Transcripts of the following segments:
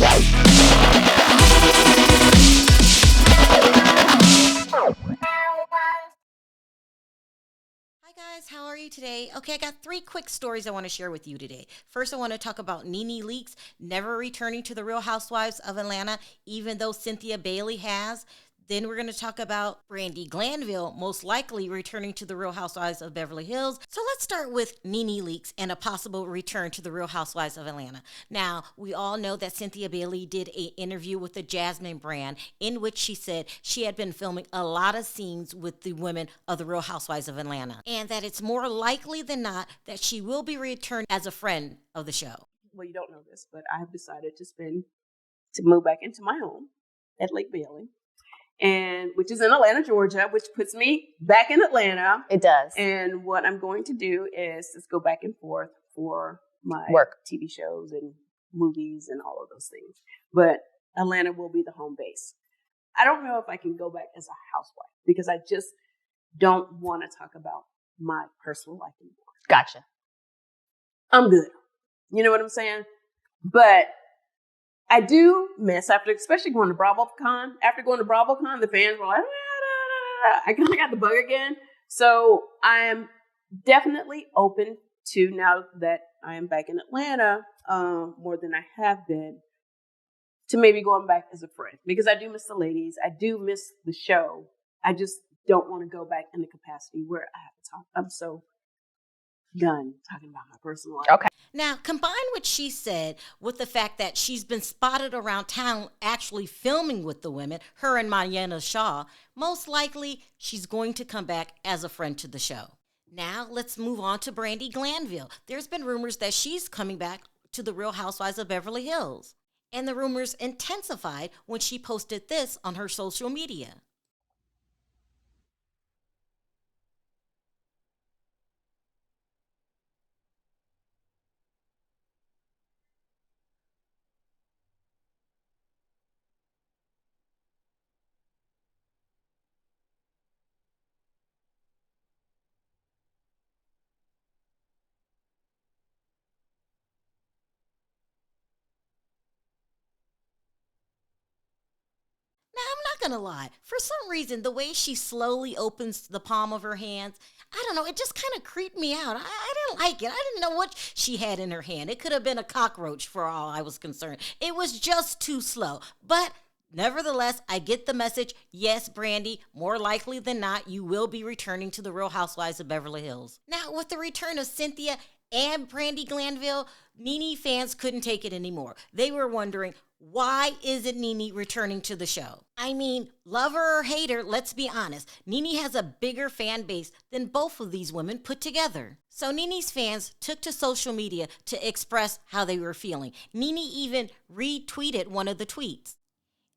Hi guys, how are you today? Okay, I got 3 quick stories I want to share with you today. First, I want to talk about Nene Leakes never returning to the Real Housewives of Atlanta, even though Cynthia Bailey has. Then we're going to talk about Brandi Glanville most likely returning to the Real Housewives of Beverly Hills. So let's start with Nene Leakes and a possible return to the Real Housewives of Atlanta. Now, we all know that Cynthia Bailey did an interview with the Jasmine brand in which she said she had been filming a lot of scenes with the women of the Real Housewives of Atlanta, and that it's more likely than not that she will be returned as a friend of the show. Well, you don't know this, but I have decided to move back into my home at Lake Bailey. And which is in Atlanta, Georgia, which puts me back in Atlanta. It does. And what I'm going to do is just go back and forth for my work, TV shows and movies and all of those things. But Atlanta will be the home base. I don't know if I can go back as a housewife because I just don't want to talk about my personal life anymore. Gotcha. I'm good. You know what I'm saying? But I do miss especially going to BravoCon. After going to BravoCon, the fans were like, I kind of got the bug again. So I am definitely open to, now that I am back in Atlanta, more than I have been, to maybe going back as a friend. Because I do miss the ladies. I do miss the show. I just don't want to go back in the capacity where I have to talk. I'm so done talking about my personal life. Okay. Now, combine what she said with the fact that she's been spotted around town actually filming with the women, her and Mayana Shaw, most likely she's going to come back as a friend to the show. Now, let's move on to Brandi Glanville. There's been rumors that she's coming back to the Real Housewives of Beverly Hills. And the rumors intensified when she posted this on her social media. Now, I'm not going to lie. For some reason, the way she slowly opens the palm of her hands, I don't know, it just kind of creeped me out. I didn't like it. I didn't know what she had in her hand. It could have been a cockroach for all I was concerned. It was just too slow. But nevertheless, I get the message. Yes, Brandi, more likely than not, you will be returning to the Real Housewives of Beverly Hills. Now, with the return of Cynthia and Brandi Glanville, Nene fans couldn't take it anymore. They were wondering, why isn't Nene returning to the show? I mean, love her or hate her, let's be honest. Nene has a bigger fan base than both of these women put together. So Nene's fans took to social media to express how they were feeling. Nene even retweeted one of the tweets.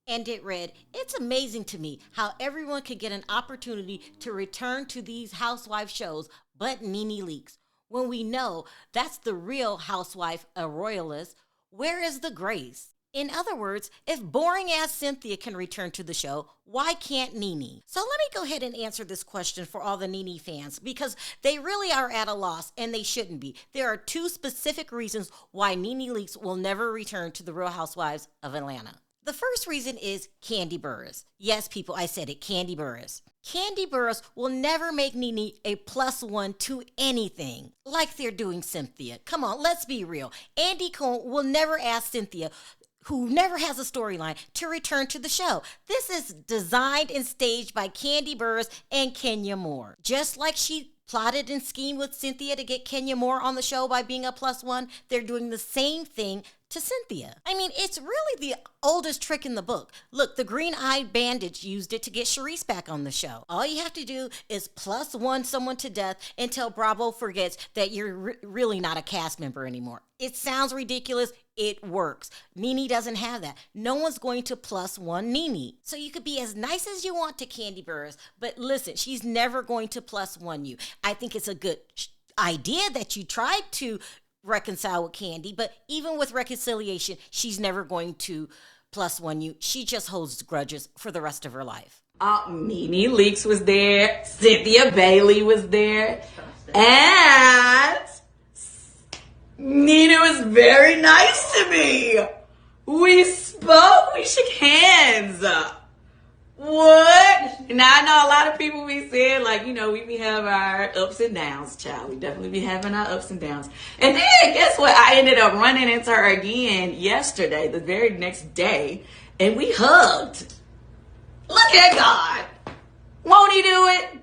And it read, "It's amazing to me how everyone could get an opportunity to return to these housewife shows, but Nene Leakes. When we know that's the real housewife, a royalist, where is the grace?" In other words, if boring-ass Cynthia can return to the show, why can't Nene? So let me go ahead and answer this question for all the Nene fans, because they really are at a loss, and they shouldn't be. There are 2 specific reasons why Nene Leakes will never return to the Real Housewives of Atlanta. The first reason is Kandi Burruss. Yes, people, I said it, Kandi Burruss. Kandi Burruss will never make Nene a +1 to anything, like they're doing Cynthia. Come on, let's be real. Andy Cohen will never ask Cynthia, who never has a storyline, to return to the show. This is designed and staged by Kandi Burruss and Kenya Moore. Just like she plotted and schemed with Cynthia to get Kenya Moore on the show by being a +1, they're doing the same thing to Cynthia. I mean, it's really the oldest trick in the book. Look, the Green-Eyed Bandits used it to get Charisse back on the show. All you have to do is +1 someone to death until Bravo forgets that you're really not a cast member anymore. It sounds ridiculous. It works. Nene doesn't have that. No one's going to +1 Nene. So you could be as nice as you want to Kandi Burruss, but listen, she's never going to +1 you. I think it's a good idea that you tried to reconcile with Kandi, but even with reconciliation, she's never going to +1 you. She just holds grudges for the rest of her life. Nene Leakes was there, Cynthia Bailey was there, and Nene was very nice to me. We spoke. We shook hands. What? Now, I know a lot of people be saying, like, you know, we be having our ups and downs, child. We definitely be having our ups and downs. And then, guess what? I ended up running into her again yesterday, the very next day, and we hugged. Look at God. Won't he do it?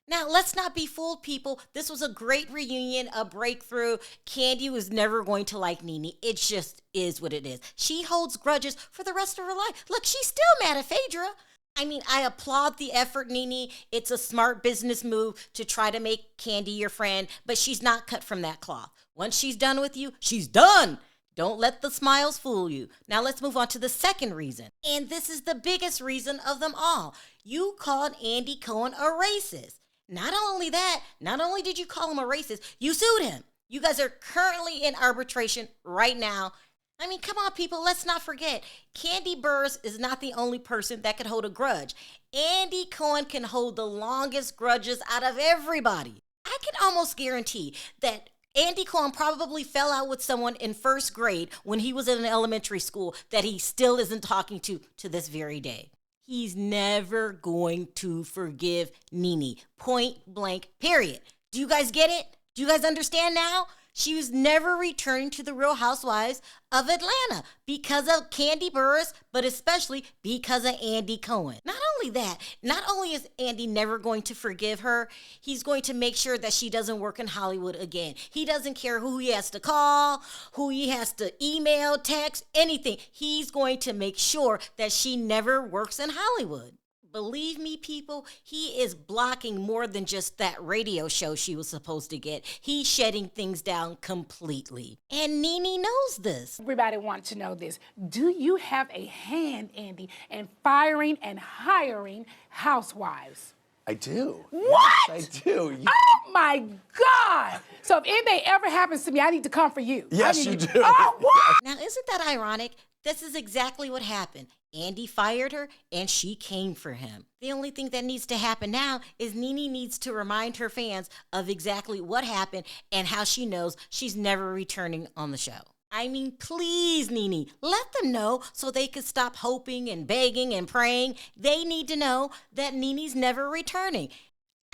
Now, let's not be fooled, people. This was a great reunion, a breakthrough. Kandi was never going to like Nene. It just is what it is. She holds grudges for the rest of her life. Look, she's still mad at Phaedra. I mean, I applaud the effort, Nene. It's a smart business move to try to make Kandi your friend, but she's not cut from that cloth. Once she's done with you, she's done. Don't let the smiles fool you. Now let's move on to the second reason. And this is the biggest reason of them all. You called Andy Cohen a racist. Not only that, not only did you call him a racist, you sued him. You guys are currently in arbitration right now. I mean, come on, people, let's not forget. Kandi Burruss is not the only person that can hold a grudge. Andy Cohen can hold the longest grudges out of everybody. I can almost guarantee that Andy Cohen probably fell out with someone in first grade when he was in an elementary school that he still isn't talking to this very day. He's never going to forgive Nene. Point blank, period. Do you guys get it? Do you guys understand now? She was never returning to the Real Housewives of Atlanta because of Kandi Burruss, but especially because of Andy Cohen. Not only that, not only is Andy never going to forgive her, he's going to make sure that she doesn't work in Hollywood again. He doesn't care who he has to call, who he has to email, text, anything. He's going to make sure that she never works in Hollywood. Believe me, people, he is blocking more than just that radio show she was supposed to get. He's shutting things down completely. And Nene knows this. Everybody wants to know this. Do you have a hand, Andy, in firing and hiring housewives? I do. What? Yes, I do. Oh my God! So if anything ever happens to me, I need to come for you. Yes, you do. Oh, what? Now, isn't that ironic? This is exactly what happened. Andy fired her, and she came for him. The only thing that needs to happen now is Nene needs to remind her fans of exactly what happened and how she knows she's never returning on the show. I mean, please, Nene, let them know so they could stop hoping and begging and praying. They need to know that Nene's never returning.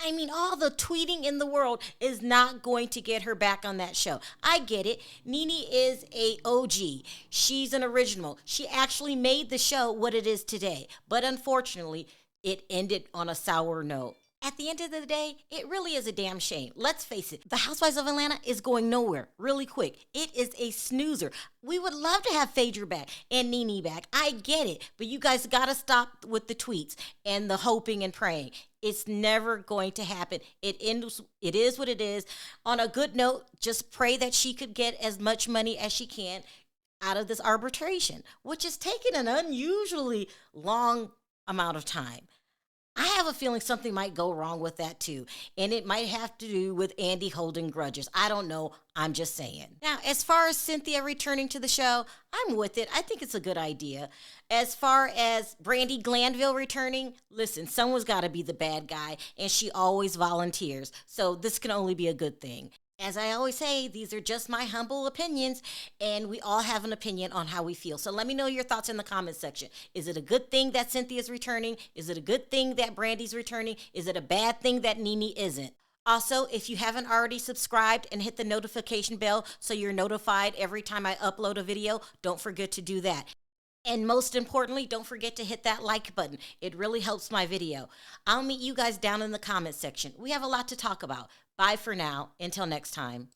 I mean, all the tweeting in the world is not going to get her back on that show. I get it. Nene is a OG. She's an original. She actually made the show what it is today. But unfortunately, it ended on a sour note. At the end of the day, it really is a damn shame. Let's face it, the Housewives of Atlanta is going nowhere really quick. It is a snoozer. We would love to have Phaedra back and Nene back. I get it, but you guys got to stop with the tweets and the hoping and praying. It's never going to happen. It is what it is. On a good note, just pray that she could get as much money as she can out of this arbitration, which is taking an unusually long amount of time. I have a feeling something might go wrong with that too. And it might have to do with Andy holding grudges. I don't know. I'm just saying. Now, as far as Cynthia returning to the show, I'm with it. I think it's a good idea. As far as Brandi Glanville returning, listen, someone's got to be the bad guy. And she always volunteers. So this can only be a good thing. As I always say, these are just my humble opinions, and we all have an opinion on how we feel. So let me know your thoughts in the comments section. Is it a good thing that Cynthia's returning? Is it a good thing that Brandi's returning? Is it a bad thing that Nene isn't? Also, if you haven't already subscribed and hit the notification bell so you're notified every time I upload a video, don't forget to do that. And most importantly, don't forget to hit that like button. It really helps my video. I'll meet you guys down in the comments section. We have a lot to talk about. Bye for now. Until next time.